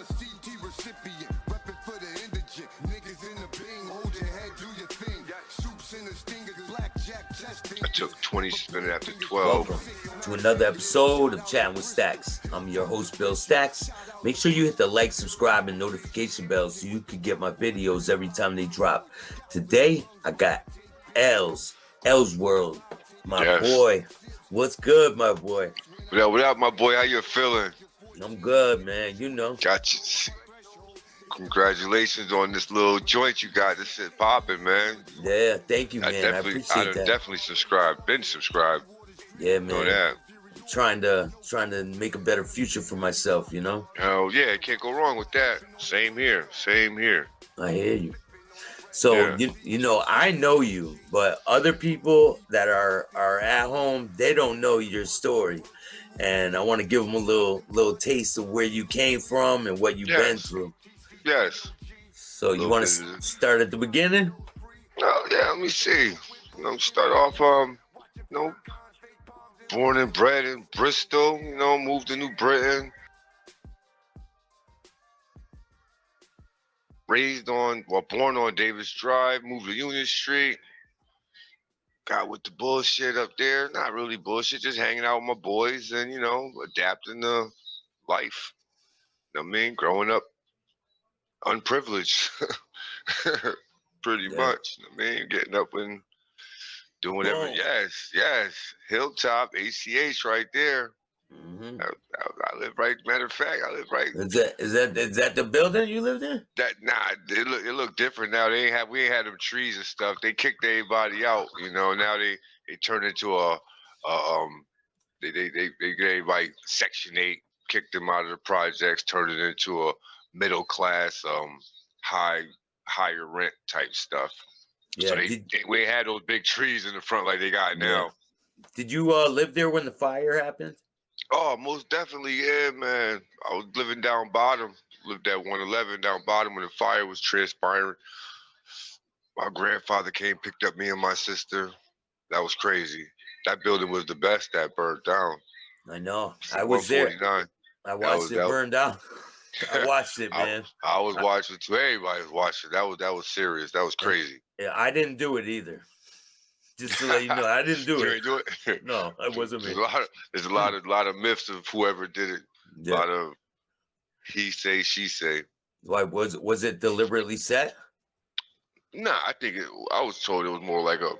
a CT recipient, repping for the indigent. Niggas in the bing, hold your head, do your thing. Soups in the stinger, blackjack testing. I took 20 minutes after 12. Welcome to another episode of Chatting with Staxx. I'm your host, Bill Staxx. Make sure you hit the like, subscribe, and notification bell so you can get my videos every time they drop. Today, I got L's World, my boy. What's good, my boy? What up, my boy? How you feeling? I'm good, man. You know. Got you. Congratulations on this little joint you got. This shit popping, man. Yeah, thank you, man. I appreciate that. Definitely subscribed. Been subscribed. Yeah, man. Know that. Trying to make a better future for myself, you know? Hell yeah, can't go wrong with that. Same here. I hear you. So, yeah. you know, I know you, but other people that are at home, they don't know your story. And I want to give them a little taste of where you came from and what you've been through. Yes. So you want to start at the beginning? Oh, yeah, let me see. Start off, born and bred in Bristol, moved to New Britain. Born on Davis Drive, moved to Union Street. Got with the bullshit up there. Not really bullshit, just hanging out with my boys and, adapting to life. You know what I mean? Growing up unprivileged. Pretty much. You know what I mean? Getting up and doing everything. Yes. Hilltop, ACH right there. Mm-hmm. I live right. Matter of fact, I live right. Is that the building you lived in? It looked different now. We ain't had them trees and stuff. They kicked everybody out. Now they turned into they gave like Section 8, kicked them out of the projects, turned it into a middle class, higher rent type stuff. Yeah. So we ain't had those big trees in the front like they got now. Did you live there when the fire happened? Oh, most definitely, yeah, man. I was living down bottom. Lived at 111 down bottom when the fire was transpiring. My grandfather came, picked up me and my sister. That was crazy. That building was the best that burned down. I know. I was there. I watched it burn down. I watched it, man. I was watching too. Everybody was watching. That was serious. That was crazy. Yeah, I didn't do it either. Just to let you know, I didn't do you it. Didn't do it? No, it wasn't me. There's a lot of myths of whoever did it. Yeah. A lot of he say, she say. Why was it deliberately set? Nah, I think I was told it was more like a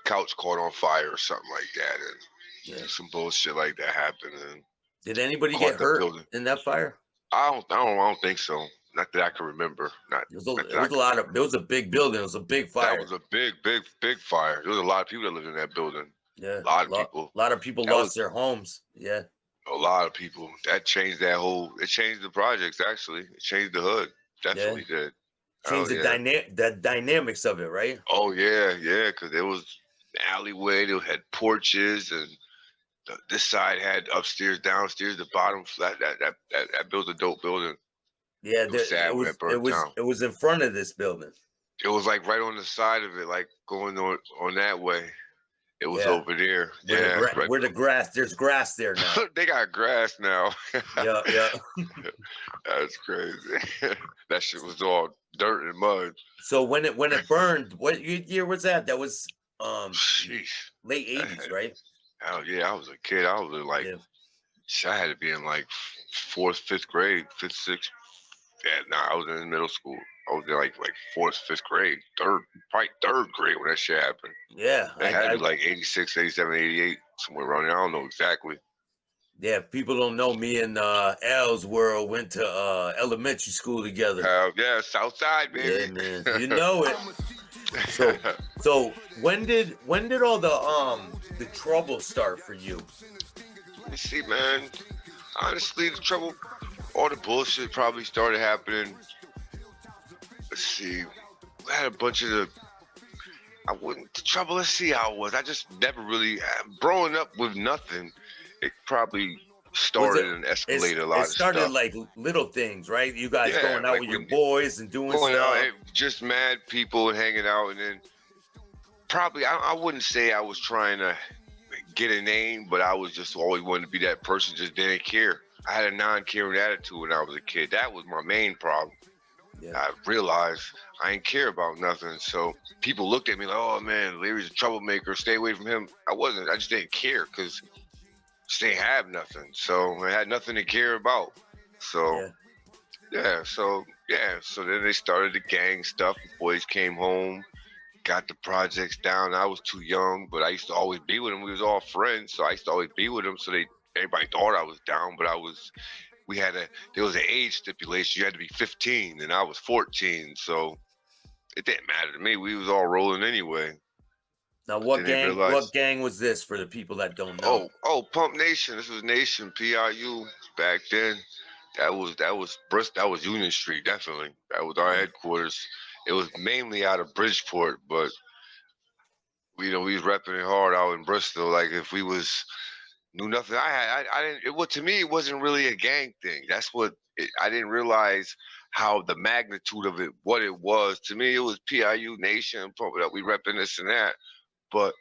couch caught on fire or something like that, and some bullshit like that happened. And did anybody get hurt in that fire? I don't think so. Not that I can remember. There was a big building. It was a big fire. That was a big fire. There was a lot of people that lived in that building. Yeah. A lot of people lost their homes. Yeah. A lot of people. That changed it changed the projects, actually. It changed the hood. Definitely did. Changed the dynamics of it, right? Oh, yeah, because there was an alleyway. They had porches, and this side had upstairs, downstairs, the bottom flat. That built a dope building. Yeah, it was in front of this building. It was like right on the side of it, like going on that way. It was over there. Where the grass, there's grass there now. They got grass now. Yeah. That's crazy. That shit was all dirt and mud. So when it burned, what year was that? That was late 80s, right? Hell yeah, I was a kid. I was like, I had to be in like 4th, 5th grade, 5th, 6th. Yeah, I was in middle school. I was in like 4th, 5th grade, probably 3rd grade when that shit happened. Yeah. It had to be like 86, 87, 88, somewhere around there. I don't know exactly. Yeah, people don't know me and L's World went to elementary school together. Yeah, South Side, baby. Yeah, man. You know it. So when did all the trouble start for you? Let me see, man. Honestly, the trouble, all the bullshit probably started happening. Let's see. I had a bunch of let's see how it was. I just never really, growing up with nothing, it probably started and escalated a lot of stuff. It started like little things, right? You guys going out with your boys and doing stuff. Just mad people and hanging out. And then probably, I wouldn't say I was trying to get a name, but I was just always wanting to be that person, just didn't care. I had a non-caring attitude when I was a kid. That was my main problem. Yeah. I realized I didn't care about nothing. So people looked at me like, "Oh man, Larry's a troublemaker. Stay away from him." I wasn't. I just didn't care because just didn't have nothing. So I had nothing to care about. So Yeah. so then they started the gang stuff. The boys came home, got the projects down. I was too young, but I used to always be with them. We was all friends, so I used to always be with them. So everybody thought I was down, but there was an age stipulation. You had to be 15, and I was 14, so it didn't matter to me. We was all rolling anyway. Now, Then they realized, what gang was this for the people that don't know? Pump Nation. This was Nation PIU back then. That was Bristol. That was Union Street, definitely. That was our headquarters. It was mainly out of Bridgeport, but we was repping it hard out in Bristol. Like if we knew nothing, I didn't. To me, it wasn't really a gang thing. That's what I didn't realize how the magnitude of it, what it was. To me, it was PIU Nation, pump it up. We repping this and that, but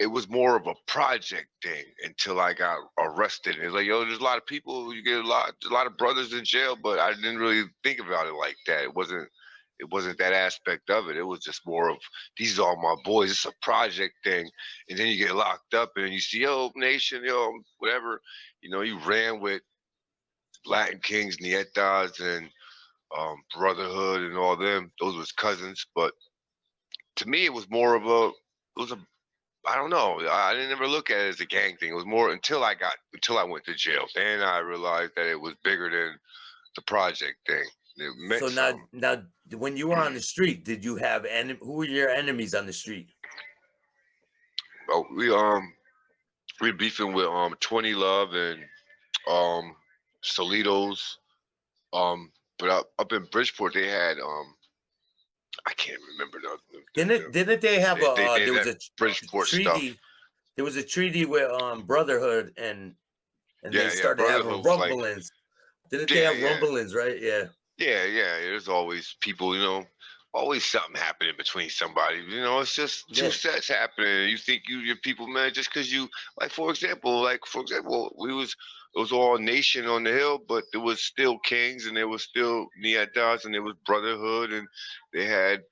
it was more of a project thing until I got arrested. It's like, yo, there's a lot of people, you get a lot of brothers in jail, but I didn't really think about it like that. It wasn't that aspect of it. It was just more of, these are all my boys. It's a project thing. And then you get locked up and you see, yo, Nation, yo, whatever. You ran with Latin Kings, Nietas, and Brotherhood and all them. Those was cousins. But to me, it was more of I don't know. I didn't ever look at it as a gang thing. It was more until I went to jail. Then I realized that it was bigger than the project thing. It meant So something. now, when you were on the street, did you have who were your enemies on the street? Oh, we beefing with 20 Love and Solitos. But up in Bridgeport they had I can't remember Didn't they have there was a Bridgeport treaty? stuff. There was a treaty with Brotherhood and they started having Brotherhood was like, rumblings. Didn't they have rumblings, right? Yeah. Yeah. There's always people, always something happening between somebody. It's just two sets happening. You think your people, man, just because you, for example, it was all Nation on the hill, but there was still Kings and there was still Nietas and there was Brotherhood and they had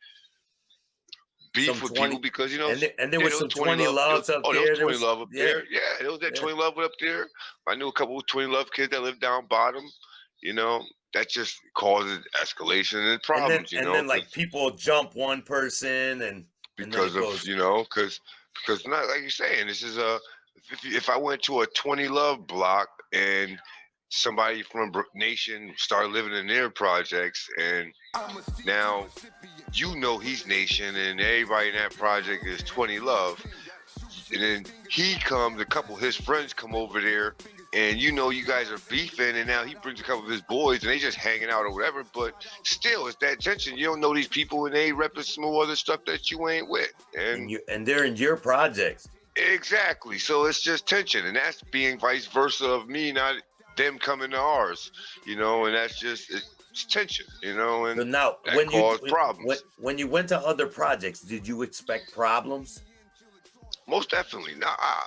beef with people because and there was some 20 Loves up there. There was 20 Love up there. Yeah, there was that 20 Love up there. I knew a couple of 20 Love kids that lived down bottom. That just causes escalation and problems. And then like people jump one person because not like you're saying. This is if I went to a 20 Love block and somebody from Nation started living in their projects and now he's Nation and everybody in that project is 20 Love, and then a couple of his friends come over there and you guys are beefing and now he brings a couple of his boys and they just hanging out or whatever, but still it's that tension. You don't know these people and they repping some other stuff that you ain't with and they're in your projects. Exactly. So it's just tension, and that's being vice versa of me, not them coming to ours, and that's just it's tension, and so now that caused problems. When you went to other projects, did you expect problems? Most definitely. I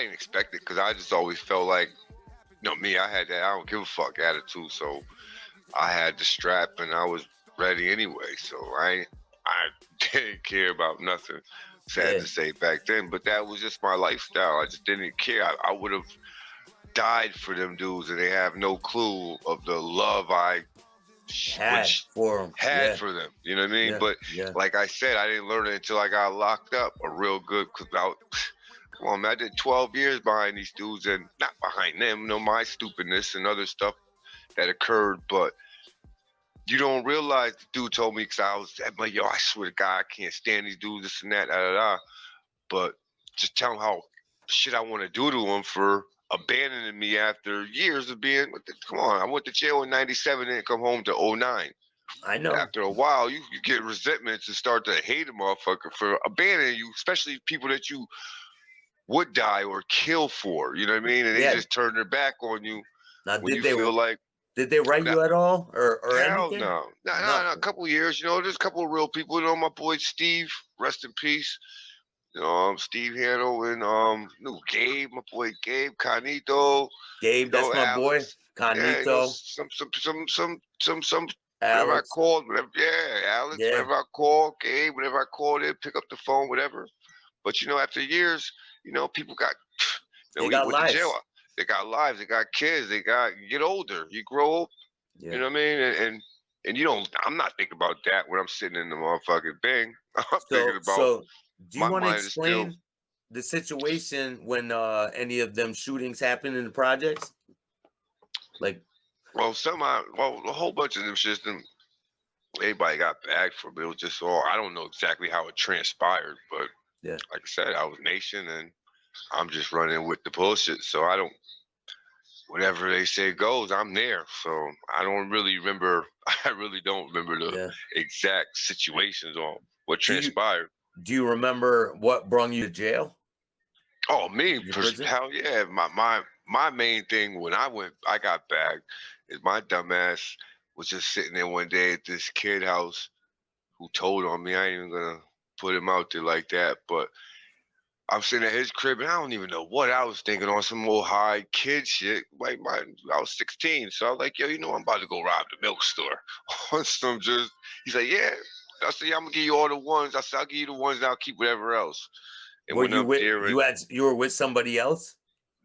didn't expect it because I just always felt like, me, I had that I don't give a fuck attitude, so I had the strap and I was ready anyway, so I didn't care about nothing. Sad to say back then, but that was just my lifestyle. I just didn't care. I would have died for them dudes, and they have no clue of the love I had for them. You know what I mean? But like I said, I didn't learn it until I got locked up. A real good, come on, man, I did 12 years behind these dudes, and not behind them. My stupidness and other stuff that occurred, but you don't realize the dude told me, because I'm like, yo, I swear to God, I can't stand these dudes, this and that, But just tell them how shit I want to do to them for abandoning me after years of being, come on, I went to jail in 97 and come home to 09. I know. After a while, you get resentments and start to hate a motherfucker for abandoning you, especially people that you would die or kill for, you know what I mean? And they just turn their back on you. Now, Did they write you at all or hell anything? No. A couple of years, there's a couple of real people. My boy Steve, rest in peace. Steve Handle and Gabe, my boy Gabe, Canito, Gabe, that's my boy. Alex. Yeah, Canito, some whenever I Alex. called, whatever, yeah, Alex, Yeah, whenever I called, Gabe, whenever I called in, pick up the phone, whatever. But after years, people got they we got went to jail. lives. They got lives, they got kids, you get older, you grow up, you Yeah. know what I mean? And you don't I'm not thinking about that when I'm sitting in the motherfucking thing. I'm thinking about So do you my want to mind is still. explain the situation when any of them shootings happened in the projects? Like, Well, a whole bunch of them shits, everybody got bagged from it. It was just all, I don't know exactly how it transpired, but yeah. like I said, I was nation and I'm just running with the bullshit. So I don't, whatever they say goes, I'm there. So I don't really remember, I really don't remember the Yeah. exact situations on what Do you transpired. do you remember what brung you to jail? Oh, me, Your prison? hell yeah. My main thing when I got bagged is my dumbass was just sitting there one day at this kid house who told on me. I ain't even gonna put him out there like that, but I'm sitting at his crib and I don't even know what I was thinking on some old high kid shit. I was 16, so I was like, yo, I'm about to go rob the milk store on some just. He's like, yeah. I said, yeah, I'm gonna give you all the ones. I said, I'll give you the ones and I'll keep whatever else. And Were went you up with there and you were with somebody else?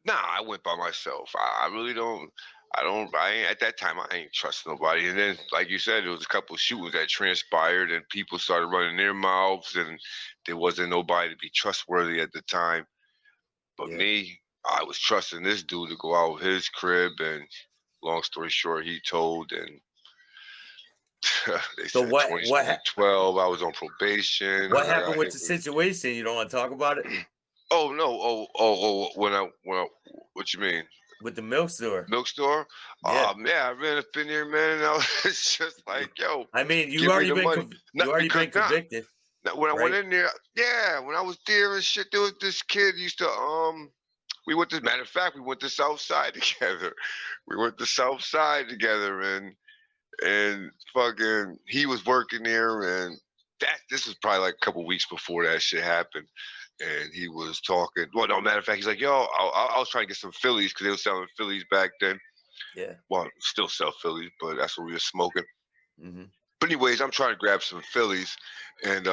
nah, I went by myself. I really don't. I ain't, at that time, I ain't trust nobody. And then, like you said, there was a couple of shootings that transpired, and people started running their mouths, and there wasn't nobody to be trustworthy at the time. But Yeah. me, I was trusting this dude to go out of his crib, and long story short, he told, and they So said 2012. I was on probation. what And I happened got with hit the with. situation? You don't want to talk about it? Oh no! What you mean? With the milk store? Milk store. Yeah. Yeah, I ran up in there, man, and I was just like, "Yo, I mean, give me the money." you Not already because been not. convicted, When I went right? in there, yeah, when I was there and shit, there was this kid used to We went to matter of fact, we went to South Side together. We went to South Side together, and fucking he was working there, and this was probably like a couple weeks before that shit happened. And he was talking. Well, no matter of fact, he's like, "Yo, I was trying to get some Phillies because they were selling Phillies back then." Yeah. Well, still sell Phillies, but that's what we were smoking. Hmm. But anyways, I'm trying to grab some Phillies, and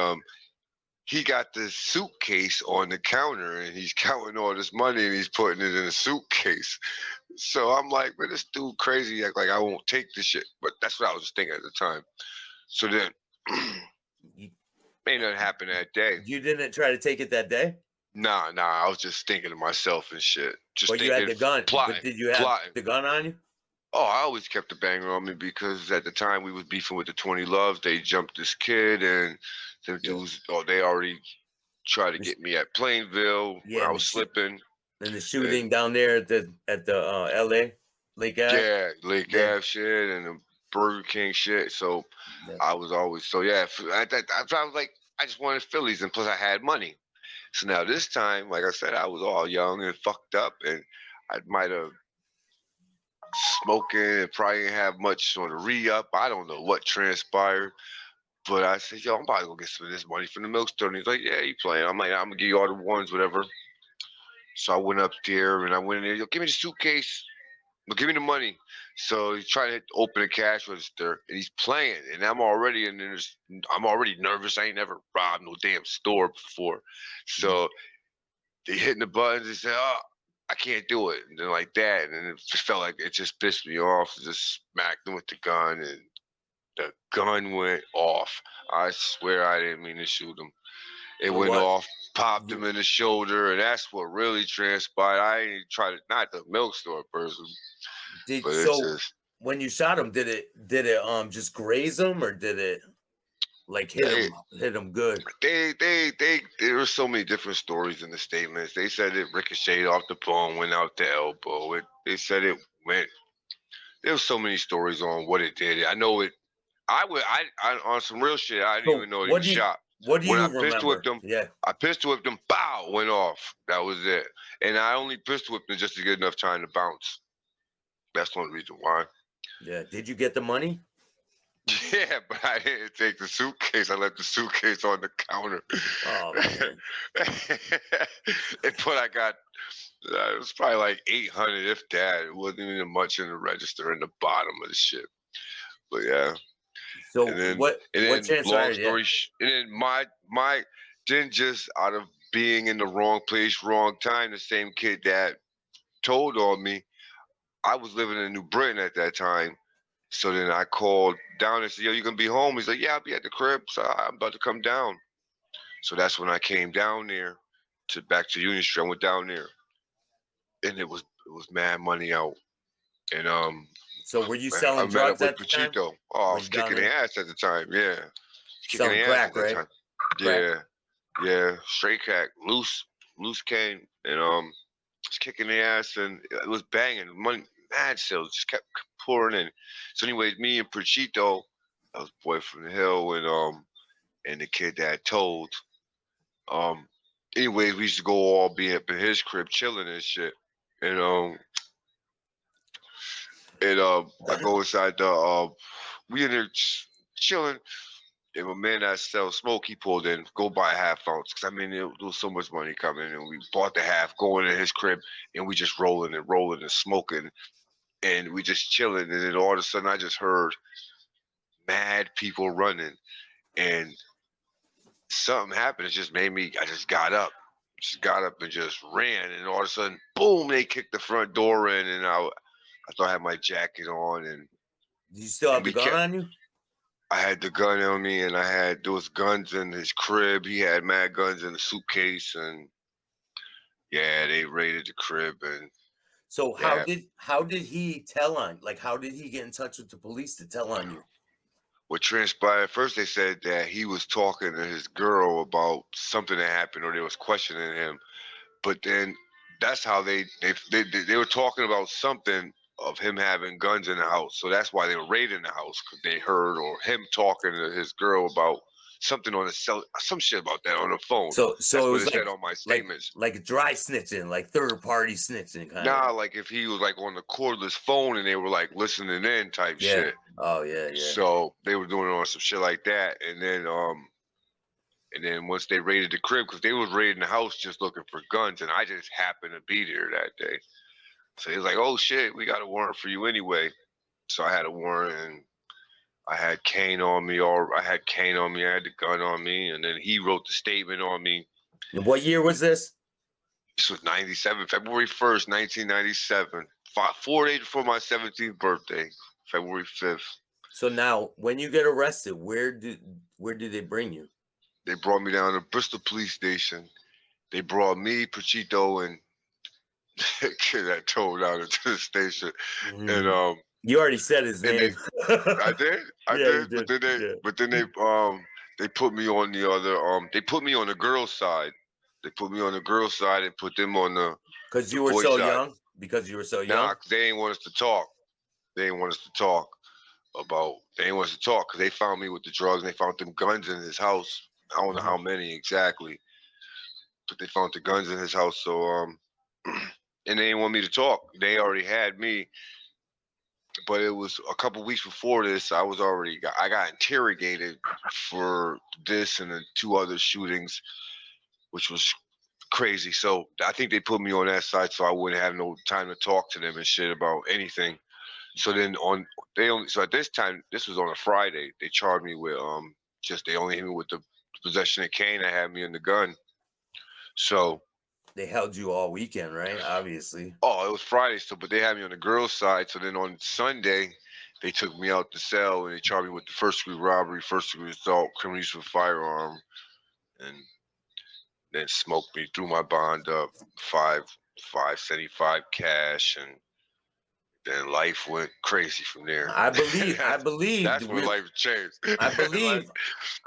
he got this suitcase on the counter, and he's counting all this money, and he's putting it in a suitcase. So I'm like, man, this dude crazy, act like I won't take this shit. But that's what I was thinking at the time. So then, You, ain't nothing happened that day. you didn't try to take it that day, Nah, I was just thinking to myself and shit. Just but you had thinking, the gun. But plotting, did you have plotting. the gun on you? Oh, I always kept the banger on me because at the time we was beefing with the 20 Loves. They jumped this kid, and them Yeah. dudes, they already tried to The sh- get me at Plainville when Yeah, I and was slipping. the And shooting down there at the L.A. Lake Ave. yeah, Lake Yeah. Ave shit and the Burger King shit. So Yeah. I was always, so yeah, I was like, I just wanted Phillies, and plus I had money. So now this time, like I said, I was all young and fucked up, and I might have smoking and probably didn't have much on the re-up. I don't know what transpired. But I said, yo, I'm about to go get some of this money from the milk store. And he's like, yeah, you playing. I'm like, I'm going to give you all the ones, whatever. So I went up there and I went in there. Yo, give me the suitcase. Well, give me the money. So he's trying to open a cash register and he's playing. And I'm already I'm already nervous. I ain't never robbed no damn store before. So they hitting the buttons and said, oh, I can't do it. And then like that. And then it just felt like it just pissed me off. Just smacked him with the gun and the gun went off. I swear I didn't mean to shoot him. It So went what? off, popped him in the shoulder, and that's what really transpired. I ain't try to, not the milk store person, but it's So just when you shot him, did it just graze him, or did it like they hit him good? there were so many different stories in the statements. They said it ricocheted off the bone, went out the elbow. They said it went. There was so many stories on what it did. I know it. I on some real shit. I didn't So even know he was shot. what do When you I pistol whipped remember? him, Yeah. Bow, went off. That was it. And I only pistol whipped him just to get enough time to bounce. That's the only reason why. Yeah. Did you get the money? Yeah, but I didn't take the suitcase. I left the suitcase on the counter. Oh man. But I got it was probably like 800, if that. It wasn't even much in the register in the bottom of the ship. But yeah, So and then what long transpired? Yeah. story, and then my then just out of being in the wrong place, wrong time, the same kid that told on me. I was living in New Britain at that time. So then I called down and said, "Yo, you gonna be home?" He's like, "Yeah, I'll be at the crib. So I'm about to come down." So that's when I came down there to back to Union Street. I went down there, and it was mad money out. And So were you man, I selling met up drugs with at the time? Pachito. Oh, I Were was you down kicking there their ass at the time. Yeah, kicking selling their ass at crack, that right? time. Crack. Yeah, yeah, straight cat, loose cane, and just kicking their ass, and it was banging. Money, mad sales just kept pouring in. So, anyways, me and Pachito, that was boy from the hill, and the kid that I told. Um, anyways, we used to go all be up in his crib chilling and shit. And I go inside the we in there chilling. And my man that sells smoke, he pulled in, go buy a half ounce. Cause I mean, there was so much money coming, and we bought the half, going in his crib, and we just rolling and smoking, and we just chilling. And then all of a sudden, I just heard mad people running, and something happened. It just made me. I just got up and just ran, and all of a sudden, boom! They kicked the front door in, and I thought I had my jacket on, Do you still have and the we gun kept. on you? I had the gun on me, and I had those guns in his crib. He had mad guns in the suitcase, and yeah, they raided the crib, and So yeah. how did he tell on? Like how did he get in touch with the police to tell on you? What transpired first? They said that he was talking to his girl about something that happened, or they was questioning him. But then that's how they were talking about something of him having guns in the house. So that's why they were raiding the house, because they heard or him talking to his girl about something on the cell, some shit about that on the phone. So That's it what was it said on my statements. like dry snitching, like third party snitching kind Nah, of. like if he was like on the cordless phone and they were like listening in type Yeah. shit. Oh yeah, yeah. So they were doing it on some shit like that, and then once they raided the crib, because they was raiding the house just looking for guns, and I just happened to be there that day. So he was like, "Oh shit, we got a warrant for you anyway." So I had a warrant, and I had Kane on me, or I had Kane on me, I had the gun on me, and then he wrote the statement on me. And what year was this? This was 97, February 1st, 1997. 4 days before my 17th birthday, February 5th. So now when you get arrested, where do they bring you? They brought me down to Bristol Police Station. They brought me, Pachito, and kid that told down into the station. And You already said his and name. I Yeah, you did, did. Yeah. but then they put me on the other they put me on the girls' side. They put me on the girls' side and put them on the Because you were boys' so side. young. Because you were so young. Nah, 'cause they ain't want us to talk. They ain't want us to talk They ain't want us to talk because they found me with the drugs and they found them guns in his house. I don't know how many exactly, but they found the guns in his house. So and they didn't want me to talk. They already had me. But it was a couple weeks before this. I got interrogated for this and the two other shootings, which was crazy. So I think they put me on that side so I wouldn't have no time to talk to them and shit about anything. So then at this time, this was on a Friday. They charged me with they only hit me with the possession of cane. That had me in the gun. So They held you all weekend, right? Obviously. it was Friday, but they had me on the girls' side. So then on Sunday, they took me out the cell and they charged me with the first-degree robbery, first-degree assault, criminal use of a firearm, and then smoked me through my bond up, 575 cash, and then life went crazy from there. I believe. That's when life changed. I believe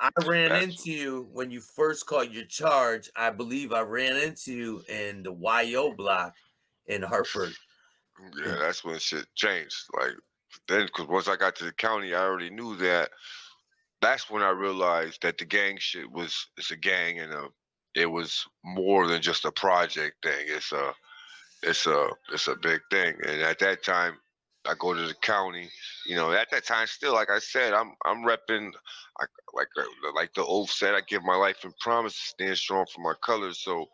I ran into you when you first called your charge. I believe I ran into you in the YO block in Hartford. Yeah, that's when shit changed. Like then, because once I got to the county, I already knew that. That's when I realized that the gang shit it's a gang, and it was more than just a project thing. It's a big thing. And at that time, I go to the county. You know, at that time, still, like I said, I'm repping. I, like the oath said, I give my life and promise to stand strong for my colors. So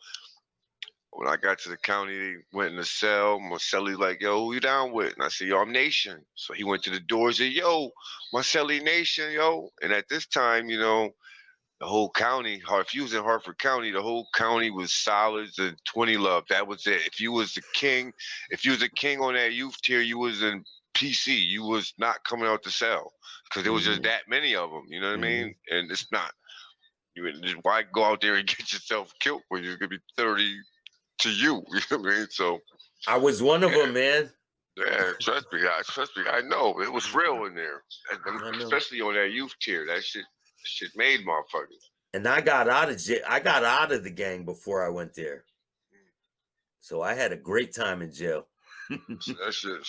when I got to the county, they went in the cell. Marcelli like, yo, who you down with? And I said, yo, I'm Nation. So he went to the doors and said, yo, Marcelli Nation, yo. And at this time, you know, the whole county, if you was in Hartford County, the whole county was solids and 20 love. That was it. If you was the king, if you was a king on that youth tier, you was in PC. You was not coming out the cell because there was just that many of them. You know what I mean? And it's not. Why go out there and get yourself killed when you're gonna be 30 to you? You know what I mean? So I was one of them, man. Yeah, trust me, I know it was real in there, especially on that youth tier. That shit made motherfuckers. And I got out of jail. I got out of the gang before I went there, so I had a great time in jail. So that shit.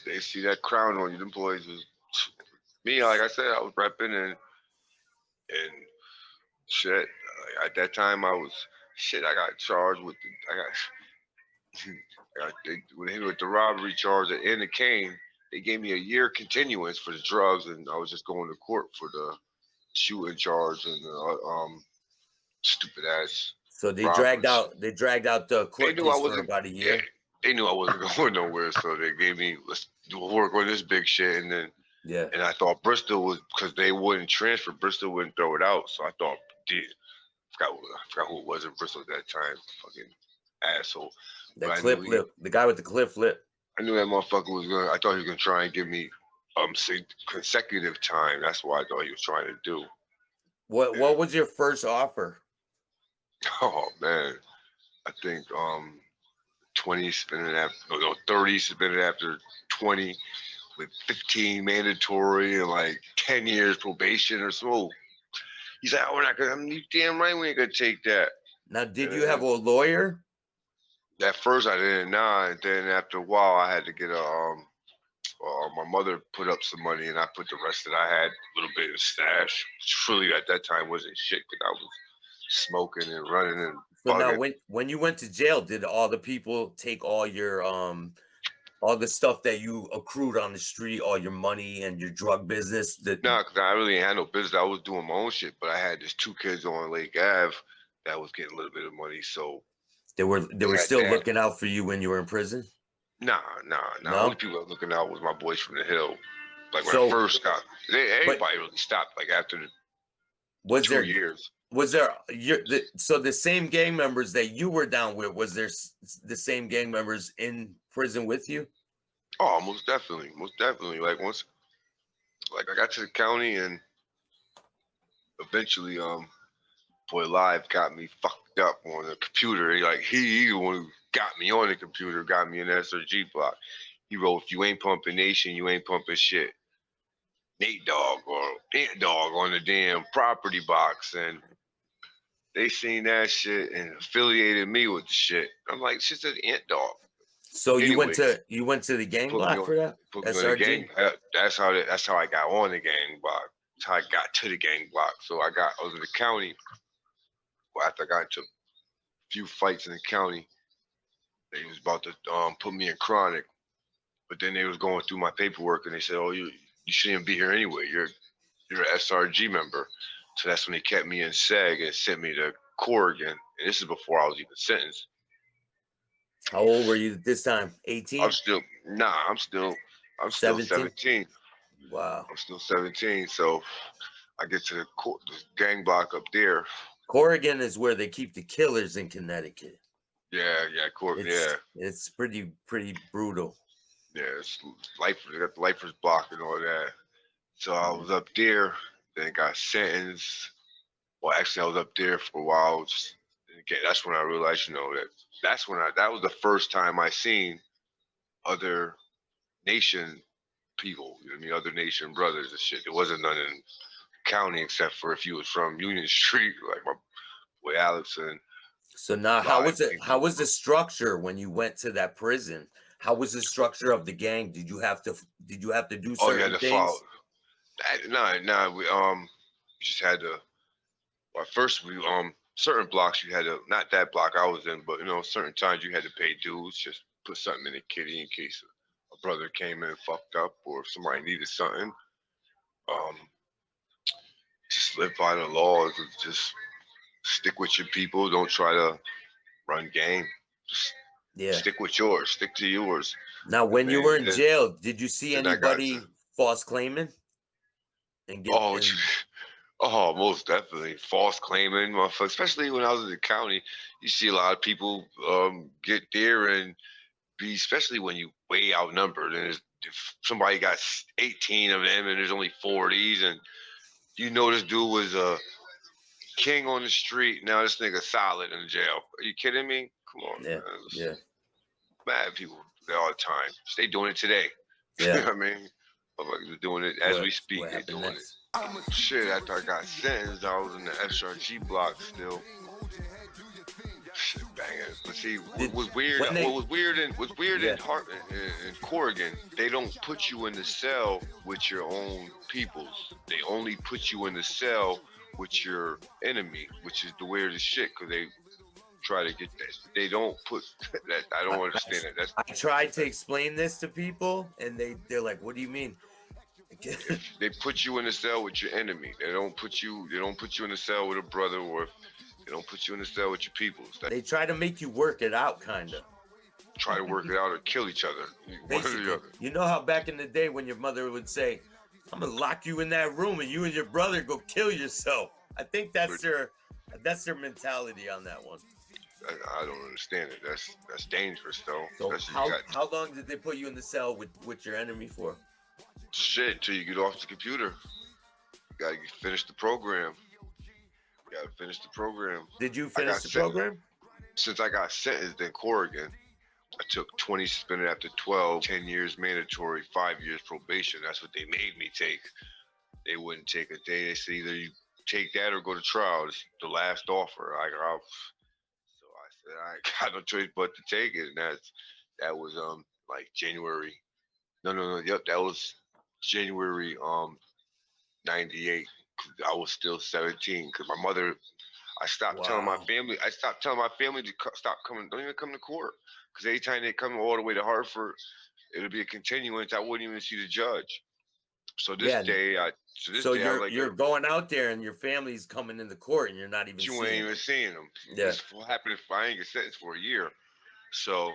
They see that crown on you. Them boys was me. Like I said, I was repping and shit. At that time, I was shit. I got charged with when they hit with the robbery charge and the cane. They gave me a year continuance for the drugs, and I was just going to court for the shooting charge and stupid ass. So they robberies. dragged out the court case for about a year. They knew I wasn't going nowhere, so they gave me, let's do work on this big shit, and then and I thought Bristol was, because they wouldn't transfer, Bristol wouldn't throw it out, so I thought, I forgot who it was in Bristol at that time, fucking asshole. That clip lip, the guy with the cliff lip. I knew that motherfucker was gonna. I thought he was gonna try and give me consecutive time. That's what I thought he was trying to do. What was your first offer? Oh man, I think 20 spending after 30 spending after 20 with 15 mandatory and like 10 years probation or so. He's like, oh, we're not gonna. You damn right we ain't gonna take that. Now, did you have a lawyer? At first I didn't, and then after a while I had to get a my mother put up some money and I put the rest that I had, a little bit of stash, which really at that time wasn't shit because I was smoking and running and so now when you went to jail, did all the people take all your all the stuff that you accrued on the street, all your money and your drug business? No, because I really had no business. I was doing my own shit, but I had just 2 kids on Lake Ave that was getting a little bit of money, so they were still looking out for you when you were in prison? Nah. No? Only people that were looking out was my boys from the hill. Like when I first got, everybody really stopped. Like after the 2 years. Was there so the same gang members that you were down with? Was there the same gang members in prison with you? Oh, most definitely. Like once, like I got to the county and eventually, Boy Live got me fucked up on the computer. He the one who got me on the computer, got me an SRG block. He wrote, if you ain't pumping Nation, you ain't pumping shit. Nate Dogg or Ant Dog on the damn property box. And they seen that shit and affiliated me with the shit. I'm like, shit says Ant Dog. So you went to the gang block for that? SRG? That's how I got on the gang block. That's how I got to the gang block. So I was in the county. Well, after I got into a few fights in the county, they was about to put me in chronic. But then they was going through my paperwork and they said, oh, you shouldn't be here anyway. You're an SRG member. So that's when they kept me in SEG and sent me to Corrigan. And this is before I was even sentenced. How old were you at this time? 18? I'm still 17. Wow. I'm still 17. So I get to the gang block up there. Corrigan is where they keep the killers in Connecticut. Yeah, It's pretty brutal. Yeah, it's life. They got the lifers block and all that. So I was up there, then got sentenced. Well, actually, I was up there for a while. Again, that's when I realized, that was the first time I seen other nation people. You know what I mean? Other nation brothers and shit. It wasn't none in county except for if you was from Union Street, like my boy Alex and. So now, how was it? How was the structure when you went to that prison? How was the structure of the gang? Did you have to do certain things? No. We just had to. Well, first we certain blocks you had to, not that block I was in, but certain times you had to pay dues, just put something in the kitty in case a brother came in and fucked up, or if somebody needed something. Um, just live by the laws. Just stick with your people. Don't try to run game. Just Yeah. stick with yours. Stick to yours. Now, when you were in Then, jail, did you see then I got to. anybody false claiming and get Oh, and oh, most definitely false claiming, motherfucker. Especially when I was in the county, you see a lot of people get there and be, especially when you way outnumbered, and if somebody got 18 of them and there's only 4 of these, and you know this dude was a king on the street. Now this nigga solid in jail. Are you kidding me? Come on, yeah, man. yeah, Mad people do that all the time. They doing it today. You know yeah. what I mean? Motherfuckers are doing it as we speak. What They happened doing it. next? Shit, after I got sentenced, I was in the SRG block still. Shit, banging. But see, what was weird? when they- What was weird Yeah. in in Corrigan? They don't put you in the cell with your own peoples. They only put you in the cell with your enemy, which is the weirdest shit. Cause they try to get that. They don't put that. I don't understand it. That's I tried to explain this to people, and they're like, "What do you mean?" if they put you in the cell with your enemy. They don't put you. They don't put you in the cell with a brother, or if they don't put you in the cell with your peoples. They try to make you work it out, kind of. Try to work it out or kill each other. One or the Basically, other. you know how back in the day when your mother would say, "I'm gonna lock you in that room and you and your brother go kill yourself." I think that's their mentality on that one. I don't understand it. That's dangerous though. So Especially how long did they put you in the cell with your enemy for? shit till you get off the computer. You gotta finish the program. You gotta finish the program. Did you I finish got the sent- program? Since I got sentenced in Corrigan, I took 20 suspended after 12, 10 years mandatory, 5 years probation. That's what they made me take. They wouldn't take a day. They said either you take that or go to trial. It's the last offer. So I said I got no choice but to take it, and that was like January. No. Yep, that was January 98. I was still 17 because my mother. I stopped telling my Wow. family. I stopped telling my family to stop coming. Don't even come to court because anytime they come all the way to Hartford, it'll be a continuance. I wouldn't even see the judge. So this Yeah. day, I So I was like, you're going out there and your family's coming into court and you're not even you seeing ain't them. even seeing them. Yeah. This will happen if I ain't get sentenced for a year. So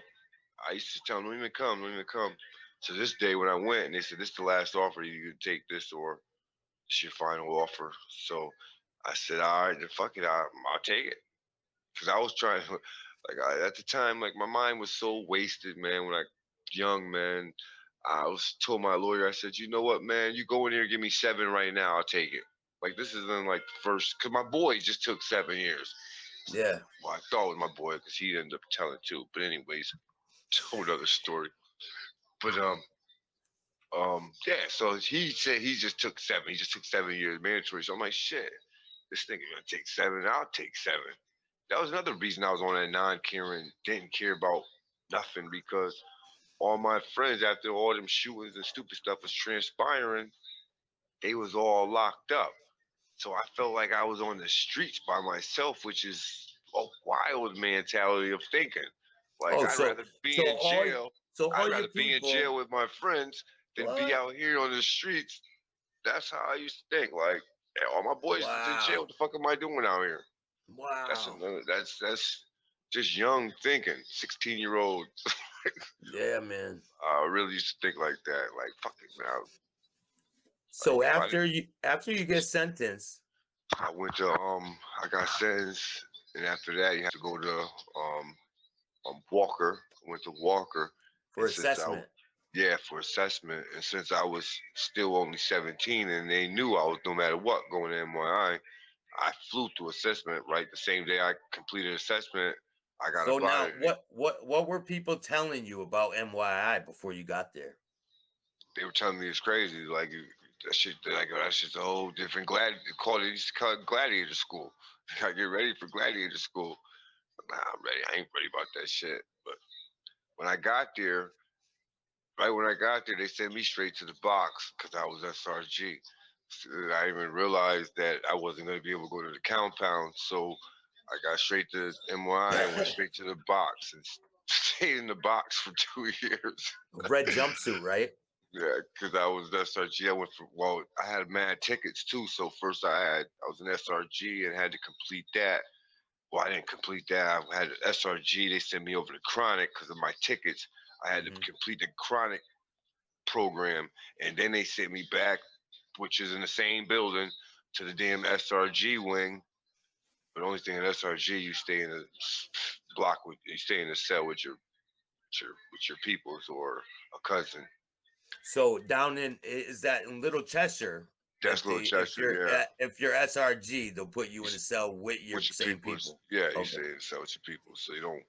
I used to tell them, don't even come, don't even come. So this day when I went and they said, this is the last offer, you can take this or it's your final offer. So I said, all right, then fuck it, I'll take it. Because I was trying to, at the time, like my mind was so wasted, man, when I young, man. I was told my lawyer, I said, you know what, man, you go in there and give me 7 right now, I'll take it. Like this isn't like the first, because my boy just took 7 years. Yeah. Well, I thought it was my boy because he ended up telling too. But anyways, it's a whole other story. But yeah. So he said he just took 7. He just took 7 years mandatory. So I'm like, shit, this nigga gonna take 7. I'll take 7. That was another reason I was on that non-caring, didn't care about nothing because all my friends after all them shootings and stupid stuff was transpiring, they was all locked up. So I felt like I was on the streets by myself, which is a wild mentality of thinking. Like Oh, I'd rather be in jail. all I'd your rather be in people. jail with my friends than be What? out here on the streets. That's how I used to think. Like all my boys is in jail. Wow. What the fuck am I doing out here? That's Wow. another. That's just young thinking. 16-year-old. Yeah, man. I really used to think like that. Like fuck it, man. So Like, after you get sentenced I went to I got sentenced, and after that you have to go to Walker. I went to Walker, for assessment. for assessment, and since I was still only 17, and they knew I was no matter what going to MYI, I flew to assessment right the same day I completed assessment. I got So up now, out of it. what were people telling you about MYI before you got there? They were telling me it's crazy, like that shit, like that's just a whole different used to call it gladiator school. I gotta get ready for gladiator school. Nah, I'm ready. I ain't ready about that shit. But when I got there, right when I got there, they sent me straight to the box because I was SRG. So I didn't even realize that I wasn't going to be able to go to the compound. So I got straight to MY and went straight to the box. And stayed in the box for 2 years. Red jumpsuit, right? Yeah, because I was SRG. I went for I had mad tickets too. So first I was an SRG and had to complete that. Well, I didn't complete that. I had an SRG. They sent me over to Chronic because of my tickets. I had to complete the Chronic program, and then they sent me back, which is in the same building, to the damn SRG wing. But the only thing in SRG, you stay in a block with, you stay in a cell with your peoples or a cousin. So down in, is that in Little Cheshire? That's Little Chester, yeah. If you're SRG, they'll put you in a cell with your same people. Yeah, you stay in a cell with your people, so you don't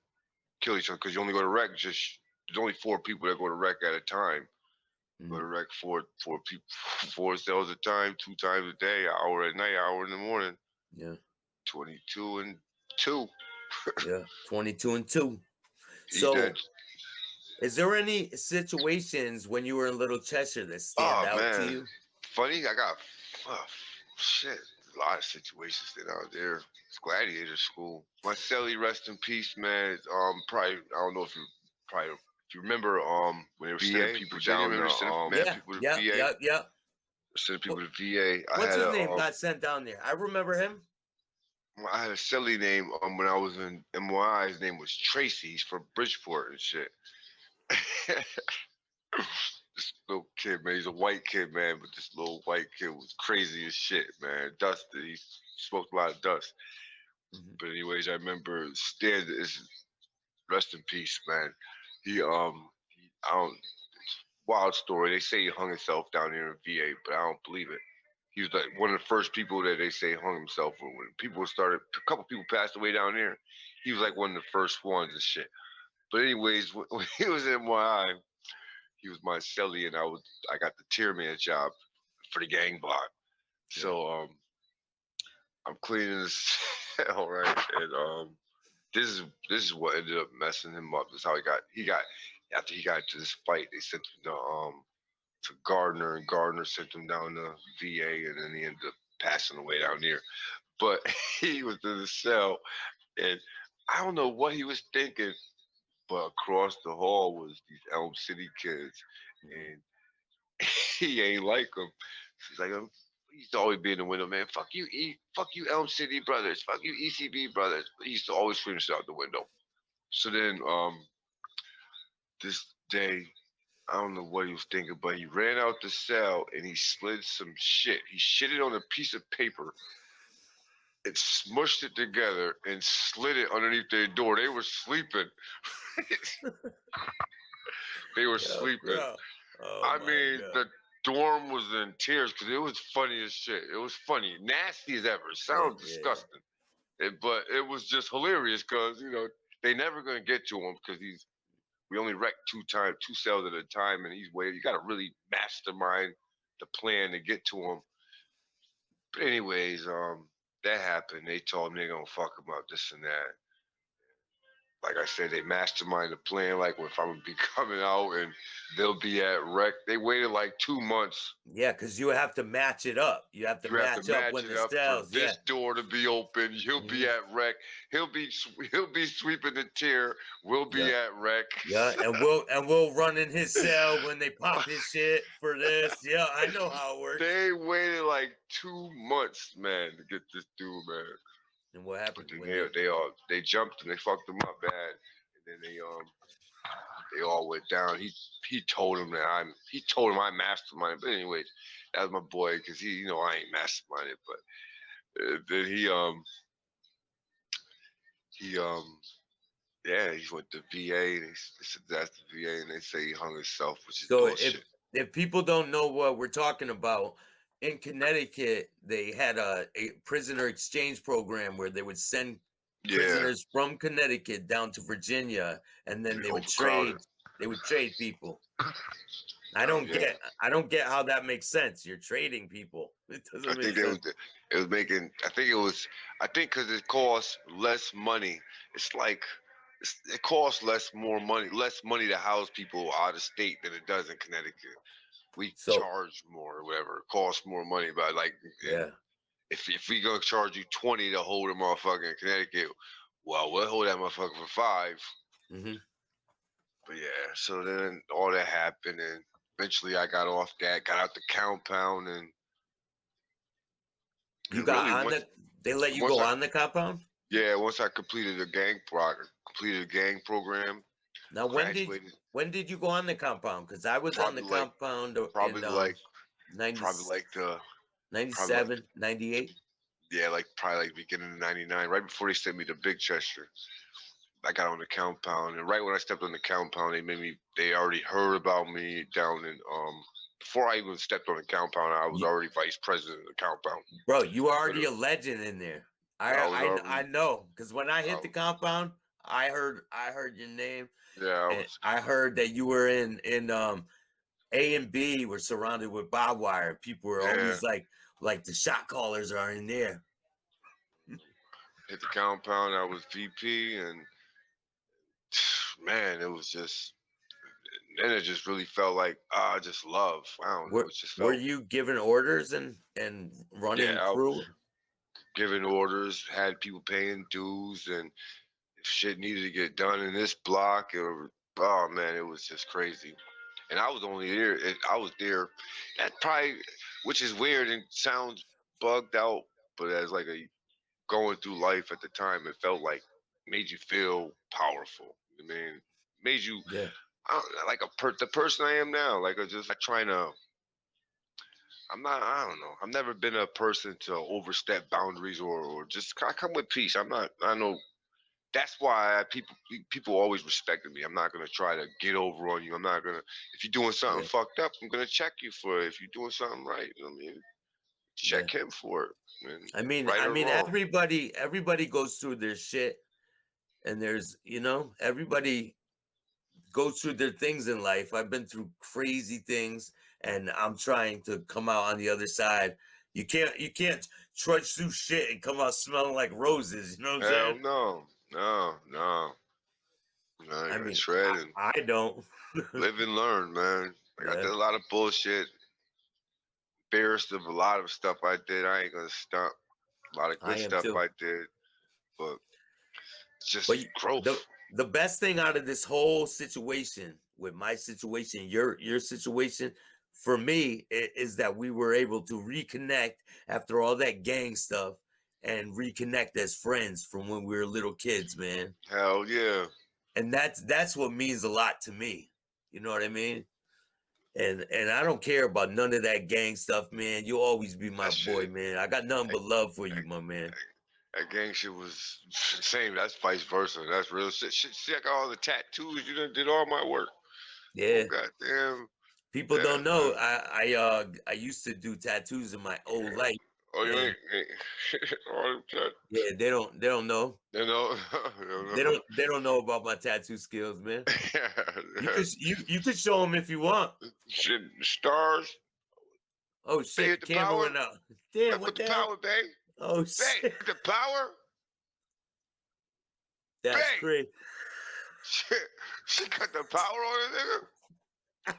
kill each other because you only go to rec. There's only 4 people that go to rec at a time. Go to rec four people, 4 cells at a time, 2 times a day, hour at night, hour in the morning. Yeah. 22 and 2. Yeah, 22 and 2. So, is there any situations when you were in Little Cheshire that stand out to you? Funny, I got shit. A lot of situations that out there. It's gladiator school. My celly, rest in peace, man. Probably I don't know if you remember when they were sending people down VA. Yeah. Sending people to VA. What's his name got sent down there? I remember him. I had a silly name when I was in MYI. His name was Tracy. He's from Bridgeport and shit. This little kid, man. He's a white kid, man, but this little white kid was crazy as shit, man. Dusted. He smoked a lot of dust. But anyways, I remember Stan. Rest in peace, man. Wild story. They say he hung himself down here in VA, but I don't believe it. He was like one of the first people that they say hung himself. When people started, a couple people passed away down there. He was like one of the first ones and shit. But anyways, when he was in MYI, he was my celly, and I got the tier man job for the gang block. So I'm cleaning the cell, right? And this is what ended up messing him up. This is how he got after he got to this fight, they sent him to Gardner, and Gardner sent him down to VA, and then he ended up passing away down there. But he was in the cell, and I don't know what he was thinking, but across the hall was these Elm City kids, and he ain't like them. He's like, he used to always be in the window, man. Fuck you, fuck you, Elm City brothers. Fuck you, ECB brothers. He used to always scream shit out the window. So then, this day, I don't know what he was thinking, but he ran out the cell and he slid some shit. He shitted on a piece of paper and smushed it together and slid it underneath their door. They were sleeping. They were sleeping. Oh, I mean, the dorm was in tears because it was funny as shit. It was funny. Nasty as ever. It sounds disgusting. But it was just hilarious because, they never going to get to him because we only wrecked 2 cells at a time, and he's waiting. You got to really mastermind the plan to get to him. But anyways, that happened. They told him they're going to fuck him up, this and that. Like I said, they mastermind the plan. Like if I'm going to be coming out and they'll be at rec. They waited like 2 months. Yeah, because you have to match it up. You have to match up when the cells. For this door to be open. He'll be at rec. He'll be sweeping the tier. We'll be at rec. Yeah, and we'll run in his cell when they pop his shit for this. Yeah, I know how it works. They waited like 2 months, man, to get this dude, man. And what happened? They jumped and they fucked him up bad, and then they all went down. He told him I masterminded. But anyways, that was my boy because I ain't masterminded. But then he went to VA. And they said that's the VA, and they say he hung himself, which is bullshit. If people don't know what we're talking about, in Connecticut, they had a prisoner exchange program where they would send prisoners from Connecticut down to Virginia, and then they would trade. They would trade people. I don't get how that makes sense. You're trading people. It doesn't make sense. I think because it costs less money. It's like it costs less money to house people out of state than it does in Connecticut. We charge more or whatever. It costs more money, but if we gonna charge you $20 to hold a motherfucker in Connecticut, well, we'll hold that motherfucker for $5. But yeah, so then all that happened, and eventually I got off that, got out the compound, You and got really on once the. They let you once go I on the compound. yeah once I completed a completed a gang program, Now, graduated. when did you go on the compound? Because I was on the Probably like compound probably in like 90, probably like the probably like 97, 98. yeah like probably like beginning of '99, right before they sent me to Big Chester. I got on the compound, and right when I stepped on the compound, they already heard about me down in before I even stepped on the compound, I was You, already vice president of the compound. bro, you were But already a legend in there. I was I already, know because when I hit the um, compound, I heard your name, yeah, I and was, I heard that you were in A and B were surrounded with barbed wire. People were yeah, always like the shot callers are in there. hit the compound. I was VP, and man, it was just, then it just really felt like just love. I don't know, Were it just were felt, you giving orders and yeah, running I was crew? giving orders, had people paying dues, and if shit needed to get done in this block, or oh man, it was just crazy. And I was only there. I was there. That probably, which is weird and sounds bugged out, but as like a going through life at the time, it felt like made you feel powerful. I mean, made you Yeah, like the person I am now. Like just like trying to. I'm not. I don't know. I've never been a person to overstep boundaries or just I come with peace. I'm not. I know that's why people always respected me. I'm not gonna try to get over on you. I'm not gonna if you're doing something yeah, fucked up, I'm gonna check you for it. If you're doing something right, I mean, yeah. check him for it. And I mean, right or wrong. everybody goes through their shit, and there's everybody goes through their things in life. I've been through crazy things, and I'm trying to come out on the other side. You can't trudge through shit and come out smelling like roses. You know what I'm Hell saying? no, no, no. No, you I gotta mean, tread and I don't. live and learn, man. Like I Yeah, did a lot of bullshit, embarrassed of a lot of stuff I did. I ain't gonna stop. A lot of I good am stuff too. I did, but it's But just growth. the best thing out of this whole situation, with my situation, your situation, for me, is that we were able to reconnect after all that gang stuff and reconnect as friends from when we were little kids, man. Hell yeah. And that's what means a lot to me. You know what I mean? And I don't care about none of that gang stuff, man. You'll always be my That boy, shit. man. I got nothing but love for you, my man. That gang shit was same. That's vice versa. That's real shit. See, I got all the tattoos. You done did all my work. Oh Yeah. goddamn. People Yeah, don't know. man. I used to do tattoos in my old life, Oh, you and ain't all them tat. yeah, they don't know. You know, you know. They don't know about my tattoo skills, man. Yeah. You could show them if you want. Shit, stars. Oh They shit, the hit the camera power. went out. Damn, Put what the the hell? power, babe. Oh Bang. shit, Hit the power. that's Bang. crazy. Shit. She cut the power on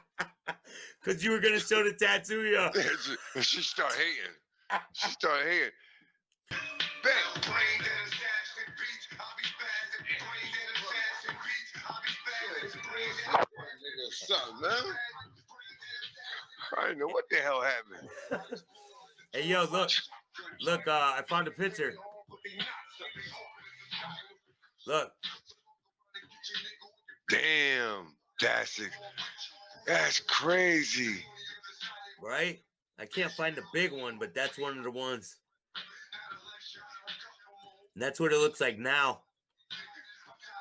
Cause you were gonna show the tattoo, yeah. the nigga. She started hating. She started hating. Bang. Something, man. I didn't know what the hell happened. Hey yo, look, I found a picture. Look, Damn, that's crazy. right? I can't find the big one, but that's one of the ones. And that's what it looks like now.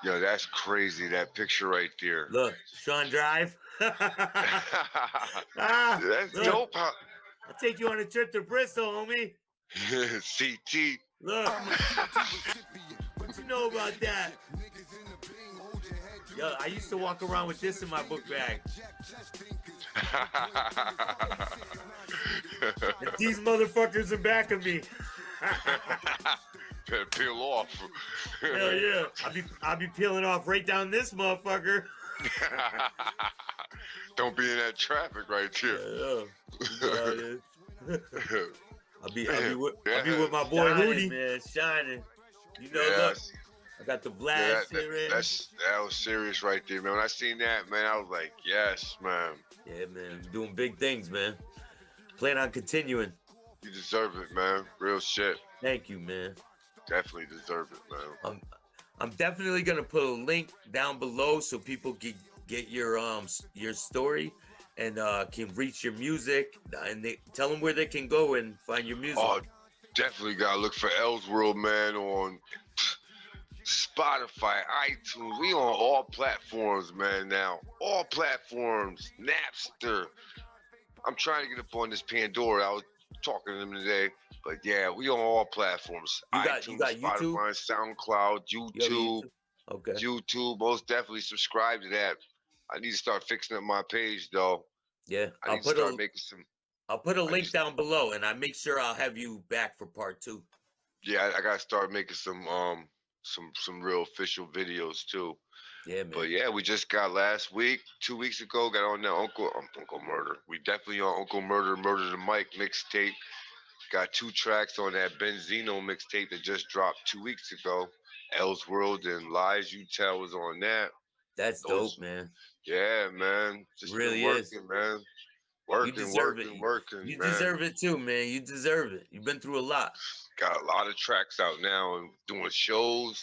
Yo, that's crazy. That picture right there. Look, Sean Drive. That's Look, dope. Huh? I'll take you on a trip to Bristol, homie. CT. Look, what you know about that? Yo, I used to walk around with this in my book bag. And these motherfuckers are back of me. Better peel off. Hell yeah. I'll be peeling off right down this motherfucker. Don't be in that traffic right there. Yeah, you know how it is. I'll be with my boy Shining, Hootie. man, shining. You know, Yeah, look, I got the Yeah, Vlad here, man. that was serious right there, man. When I seen that, man, I was like, yes, man. Yeah, man. Doing big things, man. Plan on continuing. You deserve it, man. Real shit. Thank you, man. Definitely deserve it, man. I'm definitely gonna put a link down below so people can get your story and can reach your music, and they tell them where they can go and find your music. Oh, definitely gotta look for L's World, man, on Spotify, iTunes. We on all platforms, man, now. All platforms. Napster. I'm trying to get up on this Pandora. I was talking to them today. But yeah, we on all platforms. You got iTunes, YouTube? Spotify, SoundCloud, You have a YouTube. YouTube? Okay. YouTube, most definitely subscribe to that. I need to start fixing up my page though. Yeah. I need to start making some. I'll put a link down below, and I make sure I'll have you back for part 2. Yeah, I gotta start making some real official videos too. Yeah, man. But yeah, we just got last week, 2 weeks ago, got on that Uncle Murder. We definitely on Uncle Murder, Murder the Mike mixtape. Got 2 tracks on that Benzino mixtape that just dropped 2 weeks ago. L's World and Lies You Tell was on that. That's dope, man. Yeah, man. Just really been working, man. Working, You man. deserve it too, man. You deserve it. You've been through a lot. Got a lot of tracks out now and doing shows.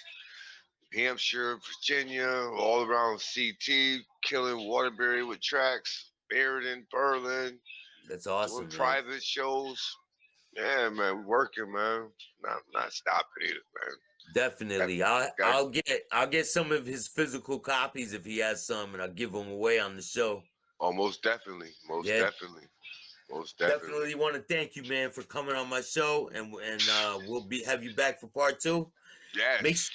Hampshire, Virginia, all around CT, killing Waterbury with tracks. Meriden, Berlin. That's awesome, Doing man. private shows. Yeah, man, we working, man. Not stopping either, man. Definitely. I'll get some of his physical copies if he has some, and I'll give them away on the show. Oh, most definitely. Most definitely. Definitely want to thank you, man, for coming on my show, and we'll have you back for part 2. Yes.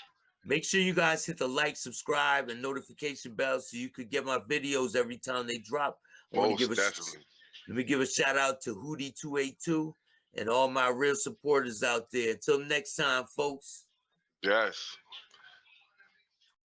Make sure you guys hit the like, subscribe, and notification bell so you could get my videos every time they drop. Most definitely. Let me give a shout out to Hootie282 and all my real supporters out there. Until next time, folks. Yes.